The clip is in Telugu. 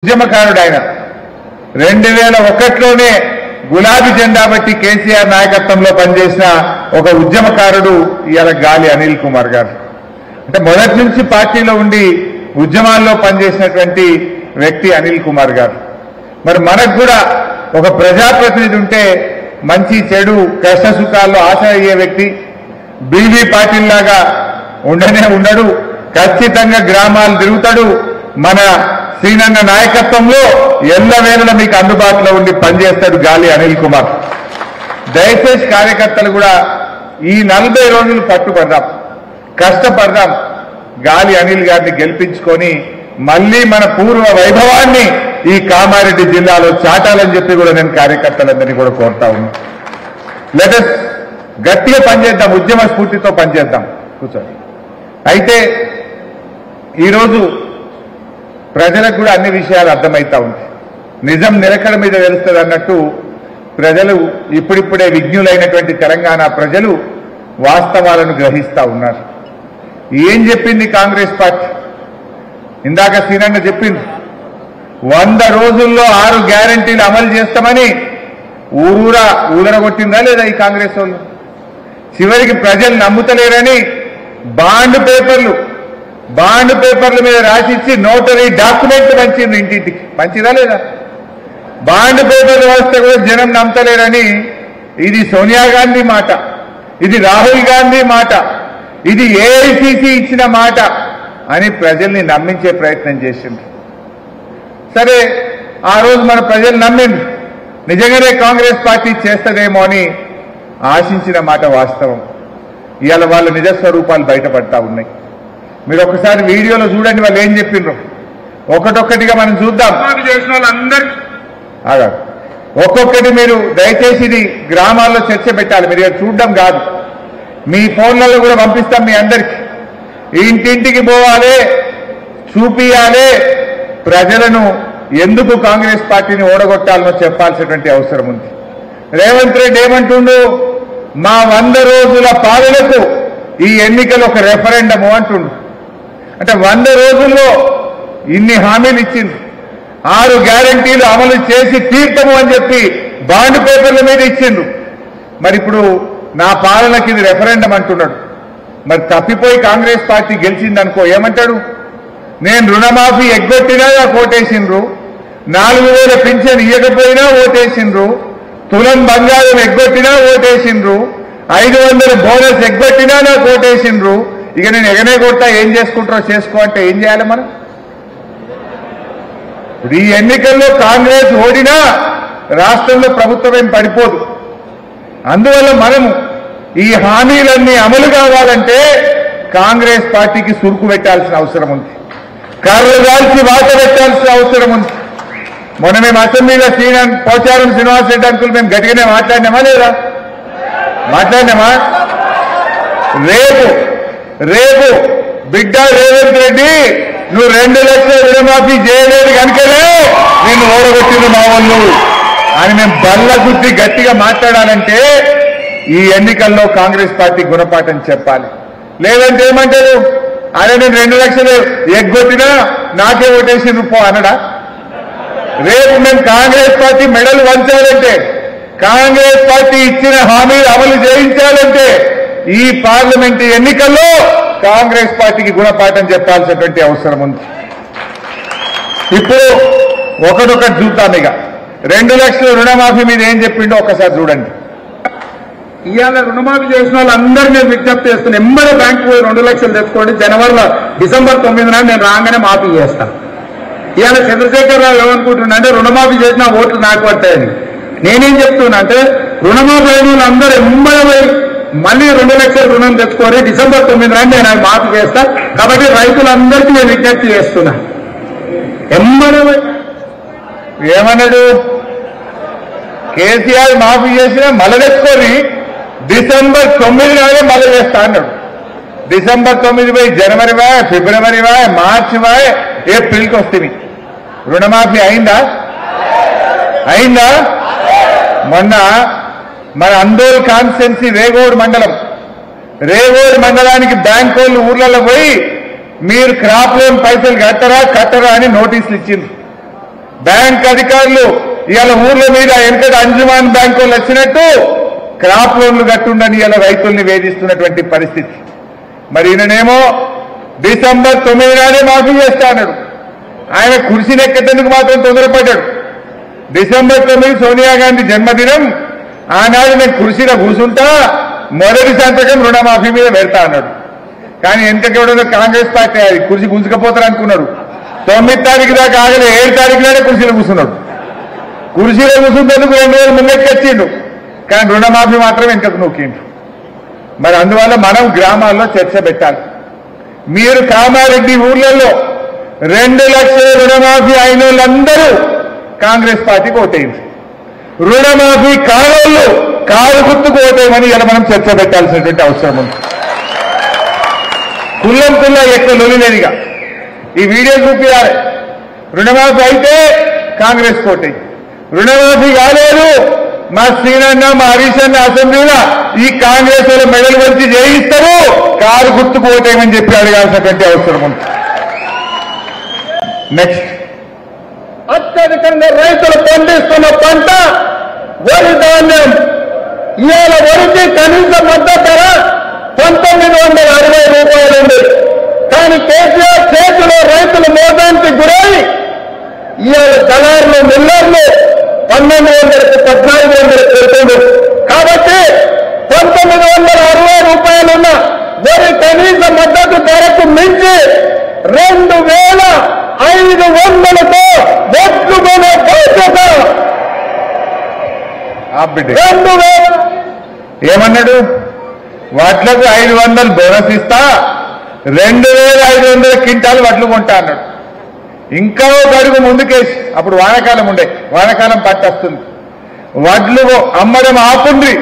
ఉద్యమకారుడు ఆయన 2001లోనే గులాబీ జెండా బట్టి కేసీఆర్ నాయకత్వంలో పనిచేసిన ఒక ఉద్యమకారుడు ఇయాల గాలి అనిల్ కుమార్ గారు. అంటే మొదటి నుంచి పార్టీలో ఉండి ఉద్యమాల్లో పనిచేసినటువంటి వ్యక్తి అనిల్ కుమార్ గారు. మరి మనకు కూడా ఒక ప్రజాప్రతినిధి ఉంటే మంచి చెడు కష్ట సుఖాల్లో ఆశ అయ్యే వ్యక్తి. బీవీ పాటిల్ లాగా ఉండడు, ఖచ్చితంగా గ్రామాలు తిరుగుతాడు. మన శ్రీనన్న నాయకత్వంలో ఎల్లవేళలా మీకు అందుబాటులో ఉండి పనిచేస్తాడు గాలి అనిల్ కుమార్. దయచేసి కార్యకర్తలు కూడా ఈ 40 రోజులు పట్టుపడదాం, కష్టపడదాం. గాలి అనిల్ గారిని గెలిపించుకొని మళ్లీ మన పూర్వ వైభవాన్ని ఈ కామారెడ్డి జిల్లాలో చాటాలని చెప్పి కూడా నేను కార్యకర్తలందరినీ కూడా కోరుతా ఉన్నాను. లెటస్ గట్టిగా పనిచేద్దాం, ఉద్యమ స్ఫూర్తితో పనిచేద్దాం. కూర్చోండి. అయితే ఈరోజు ప్రజలకు కూడా అన్ని విషయాలు అర్థమవుతా ఉంటాయి. నిజం నిలకడ మీద తెలుస్తుంది అన్నట్టు ప్రజలు ఇప్పుడిప్పుడే విజ్ఞులైనటువంటి తెలంగాణ ప్రజలు వాస్తవాలను గ్రహిస్తా ఉన్నారు. ఏం చెప్పింది కాంగ్రెస్ పార్టీ? ఇందాక సీనన్న చెప్పింది 100 రోజుల్లో 6 గ్యారంటీలు అమలు చేస్తామని ఊరూరా ఊదరగొట్టిందా లేదా ఈ కాంగ్రెస్ వాళ్ళు? చివరికి ప్రజలు నమ్ముతలేరని బాండ్ పేపర్ల మీద రాసిచ్చి నోటరీ డాక్యుమెంట్ పంచింది, ఇంటింటికి పంచిదా లేదా? బాండ్ పేపర్లు వస్తే కూడా జనం నమ్మతలేరని ఇది సోనియా గాంధీ మాట, ఇది రాహుల్ గాంధీ మాట, ఇది ఏఐసిసి ఇచ్చిన మాట అని ప్రజల్ని నమ్మించే ప్రయత్నం చేసింది. సరే, ఆ రోజు మన ప్రజలు నమ్మింది. నిజంగానే కాంగ్రెస్ పార్టీ చేస్తదేమో అని ఆశించిన మాట వాస్తవం. ఇవాళ వాళ్ళ నిజస్వరూపాలు బయటపడతా ఉన్నాయి. మీరు ఒకసారి వీడియోలో చూడండి వాళ్ళు ఏం చెప్పిండ్రు. ఒకటొక్కటిగా మనం చూద్దాం. చేసిన వాళ్ళందరూ ఒక్కొక్కటి మీరు దయచేసి ఇది గ్రామాల్లో చర్చ పెట్టాలి. మీరు చూడడం కాదు, మీ ఫోన్లలో కూడా పంపిస్తాం మీ అందరికీ. ఇంటింటికి పోవాలి, చూపియాలి, ప్రజలను ఎందుకు కాంగ్రెస్ పార్టీని ఓడగొట్టాలనో చెప్పాల్సినటువంటి అవసరం ఉంది. రేవంత్ రెడ్డి ఏమంటుండు? మా 100 రోజుల పాలనకు ఈ ఎన్నికలు ఒక రెఫరెండము అంటుండు. అంటే 100 రోజుల్లో ఇన్ని హామీలు ఇచ్చింది, 6 గ్యారంటీలు అమలు చేసి తీర్థము అని చెప్పి బాండ్ పేపర్ల మీద ఇచ్చిండు. మరి ఇప్పుడు నా పాలనకి ఇది రెఫరెండం అంటున్నాడు. మరి తప్పిపోయి కాంగ్రెస్ పార్టీ గెలిచిందనుకో ఏమంటాడు? నేను రుణమాఫీ ఎగ్గొట్టినా నాకు ఓటేసిండ్రు, 4000 పింఛన్ ఇవ్వకపోయినా ఓటేసిండ్రు, తులం బంగారం ఎగ్గొట్టినా ఓటేసిండ్రు, 500 బోనస్ ఎగ్గొట్టినా నాకు ఓటేసిండ్రు. ఇక నేను ఎగనే కొట్టా, ఏం చేసుకుంటారో చేసుకో అంటే ఏం చేయాలి మనం? ఇప్పుడు ఈ ఎన్నికల్లో కాంగ్రెస్ ఓడినా రాష్ట్రంలో ప్రభుత్వం ఏం పడిపోదు. అందువల్ల మనము ఈ హామీలన్నీ అమలు కావాలంటే కాంగ్రెస్ పార్టీకి సురుకు పెట్టాల్సిన అవసరం ఉంది, కర్రలు దాల్చి వాత పెట్టాల్సిన అవసరం ఉంది. మొన్న మేము అసెంబ్లీలో పోచారం శ్రీనివాసరెడ్డి అంకుల్ మేము గట్టిగానే మాట్లాడినామా లేదా? మాట్లాడినామా? రేపు బిడ్డ రేవంత్ రెడ్డి నువ్వు 2 లక్షల రుణమాఫీ చేయలేదు కనుకనే నిన్ను ఓడగొట్టింది మా వాళ్ళు అని మేము బల్ల గుద్ది గట్టిగా మాట్లాడాలంటే ఈ ఎన్నికల్లో కాంగ్రెస్ పార్టీ గుణపాఠం చెప్పాలి. లేదంటే ఏమంటారు? అరే నేను 2 లక్షలు ఎగ్గొట్టినా నాకే ఓటేసి రూపో అనడా? రేపు మేము కాంగ్రెస్ పార్టీ మెడలు వంచాలంటే, కాంగ్రెస్ పార్టీ ఇచ్చిన హామీలు అమలు చేయించాలంటే ఈ పార్లమెంటు ఎన్నికల్లో కాంగ్రెస్ పార్టీకి గుణపాఠం చెప్పాల్సినటువంటి అవసరం ఉంది. ఇప్పుడు ఒకటొకటి చూద్దాం. ఇక 2 లక్షల రుణమాఫీ మీద ఏం చెప్పిండో ఒకసారి చూడండి. ఇవాళ రుణమాఫీ చేసిన వాళ్ళందరూ నేను విజ్ఞప్తి చేస్తున్నాను. ఎంబడే బ్యాంకు పోయి 2 లక్షలు తెచ్చుకోండి. డిసెంబర్ 9న నేను రాగానే మాఫీ చేస్తాను. ఇవాళ చంద్రశేఖరరావు ఏమనుకుంటున్నా అంటే రుణమాఫీ చేసిన ఓట్లు నాకు పడతాయని. నేనేం చెప్తున్నా అంటే రుణమాఫీ అయిన వాళ్ళందరూ ఎంబడే పోయి మళ్ళీ 2 లక్షల రుణం తెచ్చుకొని డిసెంబర్ 9న నేను అది మాఫీ చేస్తా. కాబట్టి రైతులందరికీ నేను విజ్ఞప్తి చేస్తున్నా. ఎంబడే ఏమన్నాడు? కేసీఆర్ మాఫీ చేసినా మళ్ళీ తెచ్చుకొని డిసెంబర్ 9 నాడే మళ్ళీ చేస్తా అన్నాడు. డిసెంబర్ 9 పోయి జనవరి వాయ్, ఫిబ్రవరి వాయ్, మార్చి వాయ్, ఏప్రిల్కి వస్తుంది. రుణమాఫీ అయిందా? మొన్న మన అందోల్ కాన్స్టిట్యున్సీ రేగోడ్ మండలానికి బ్యాంక్ వాళ్ళు ఊర్లలో పోయి మీరు క్రాప్ లోన్ పైసలు కట్టరా అని నోటీసులు ఇచ్చింది. బ్యాంక్ అధికారులు ఇవాళ ఊర్ల మీద వెనకటి అంజుమాన్ బ్యాంక్ వాళ్ళు వచ్చినట్టు క్రాప్ లోన్లు కట్టుండని ఇవాళ రైతుల్ని వేధిస్తున్నటువంటి పరిస్థితి. మరి ఈయననేమో డిసెంబర్ 9 నాడే మాఫీ చేస్తా అన్నాడు. ఆయన కుర్చీనెక్కేందుకు మాత్రం తొందరపడ్డాడు. డిసెంబర్ 9 సోనియా గాంధీ జన్మదినం, ఆనాడు నేను కుర్చీలో కూర్చుంటా, మొదటి సంతకం రుణమాఫీ మీద పెడతా అన్నాడు. కానీ వెనకకెవడో కాంగ్రెస్ పార్టీ అది కుర్చీ గుంజుకపోతారు అనుకున్నాడు. 9 తారీఖు దాకా ఆగలే, 7 తారీఖు నాడే కుర్చీలో కూర్చున్నాడు. కుర్చీలో కూర్చుంటేందుకు 2 రోజులు ముందెక్కొచ్చిండు, కానీ రుణమాఫీ మాత్రం వెనకకు నొక్కిండు. మరి అందువల్ల మనం గ్రామాల్లో చర్చ పెట్టాలి. మీరు కామారెడ్డి ఊర్లలో 2 లక్షల రుణమాఫీ అయిన వాళ్ళందరూ కాంగ్రెస్ పార్టీకి ఓటేయండి. రుణమాఫీ కానోళ్ళు కారు గుర్తుకు ఓటేయమని ఇలా మనం చర్చ పెట్టాల్సినటువంటి అవసరం ఉంది. కుల్లం కుల్లా ఎక్కువ లొలిలేనిగా ఈ వీడియో చూపించాలి. రుణమాఫీ అయితే కాంగ్రెస్ కోటేయి, రుణమాఫీ కాలేదు మా శ్రీనన్న మా హరీష్ అన్న అసెంబ్లీలో ఈ కాంగ్రెస్ వాళ్ళ మెడలు వచ్చి జయిస్తారు, కారు గుర్తుకు ఓటేయమని చెప్పి అడగాల్సినటువంటి అవసరం ఉంది. నెక్స్ట్, అత్యధికంగా రైతులు పండిస్తున్న పంట వరి ధాన్యం. ఇవాళ వరికి కనీస మద్దతు ధర 1960 రూపాయలు ఉంది. కానీ కేసీఆర్ చేతిలో రైతులు మోసానికి గురై ఇవాళ దళారులు మిల్లర్లు 1200కు 1400 పెడుతుంది. కాబట్టి 1960 రూపాయలున్న వరి కనీస మద్దతు ధరకు మించి 2500తో వడ్లు కొనే బాధ్యత. 2000 ఏమన్నాడు? వడ్లకు 500 బోనస్ ఇస్తా, 2500 క్వింటాలు వడ్లు కొంటా అన్నాడు. ఇంకా ఒక అడుగు ముందుకేసి, అప్పుడు వానాకాలం ఉండే, వానాకాలం పట్టొస్తుంది, వడ్లు అమ్మడం ఆపుండ్రి,